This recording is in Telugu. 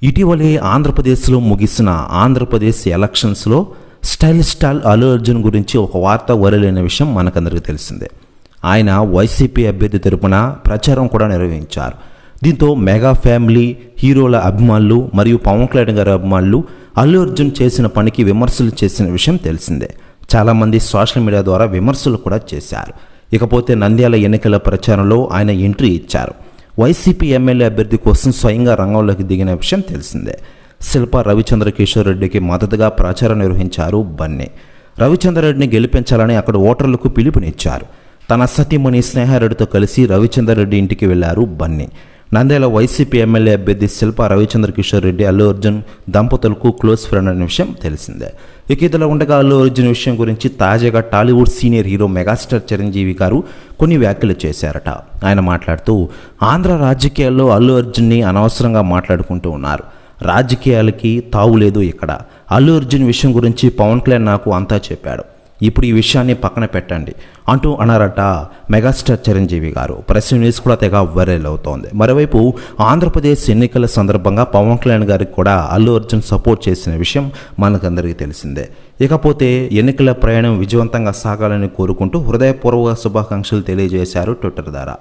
ఇటీవలే ఆంధ్రప్రదేశ్లో ముగిసిన ఆంధ్రప్రదేశ్ ఎలక్షన్స్లో స్టైల్ అల్లు అర్జున్ గురించి ఒక వార్త వైరల్ విషయం మనకందరికీ తెలిసిందే. ఆయన వైసీపీ అభ్యర్థి తరపున ప్రచారం కూడా నిర్వహించారు. దీంతో మెగా ఫ్యామిలీ, హీరోల అభిమానులు మరియు పవన్ కళ్యాణ్ గారి అభిమానులు అల్లు అర్జున్ చేసిన పనికి విమర్శలు చేసిన విషయం తెలిసిందే. చాలామంది సోషల్ మీడియా ద్వారా విమర్శలు కూడా చేశారు. ఇకపోతే నంద్యాల ఎన్నికల ప్రచారంలో ఆయన ఎంట్రీ ఇచ్చారు. వైసీపీ ఎమ్మెల్యే అభ్యర్థి కోసం స్వయంగా రంగంలోకి దిగిన విషయం తెలిసిందే. శిల్ప రవిచంద్ర కిషోర్ రెడ్డికి మద్దతుగా ప్రచారం నిర్వహించారు బన్నీ. రవిచంద్రరెడ్డిని గెలిపించాలని అక్కడ ఓటర్లకు పిలుపునిచ్చారు. తన సతీమణి స్నేహారెడ్డితో కలిసి రవిచంద్రరెడ్డి ఇంటికి వెళ్లారు బన్నీ. నంద్యాల వైసీపీ ఎమ్మెల్యే అభ్యర్థి శిల్ప రవిచంద్ర కిషోర్ రెడ్డి అల్లు అర్జున్ దంపతులకు క్లోజ్ ఫ్రెండ్ అనే విషయం తెలిసిందే. ఇక ఇదిలా ఉండగా అల్లు అర్జున్ విషయం గురించి తాజాగా Tollywood senior hero megastar Chiranjeevi గారు కొన్ని వ్యాఖ్యలు చేశారట. ఆయన మాట్లాడుతూ ఆంధ్ర రాజకీయాల్లో అల్లు అర్జున్ని అనవసరంగా మాట్లాడుకుంటూ ఉన్నారు. రాజకీయాలకి తావులేదు ఇక్కడ. అల్లు అర్జున్ విషయం గురించి పవన్ కళ్యాణ్ నాకు అంతా చెప్పాడు. ఇప్పుడు ఈ విషయాన్ని పక్కన పెట్టండి అంటూ అన్నారట మెగాస్టార్ చిరంజీవి గారు. ప్రెస్ న్యూస్ కూడా తెగ వైరల్ అవుతోంది. మరోవైపు ఆంధ్రప్రదేశ్ ఎన్నికల సందర్భంగా పవన్ కళ్యాణ్ గారికి కూడా అల్లు అర్జున్ సపోర్ట్ చేసిన విషయం మనకందరికీ తెలిసిందే. ఇకపోతే ఎన్నికల ప్రయాణం విజయవంతంగా సాగాలని కోరుకుంటూ హృదయపూర్వక శుభాకాంక్షలు తెలియజేశారు ట్విట్టర్ ద్వారా.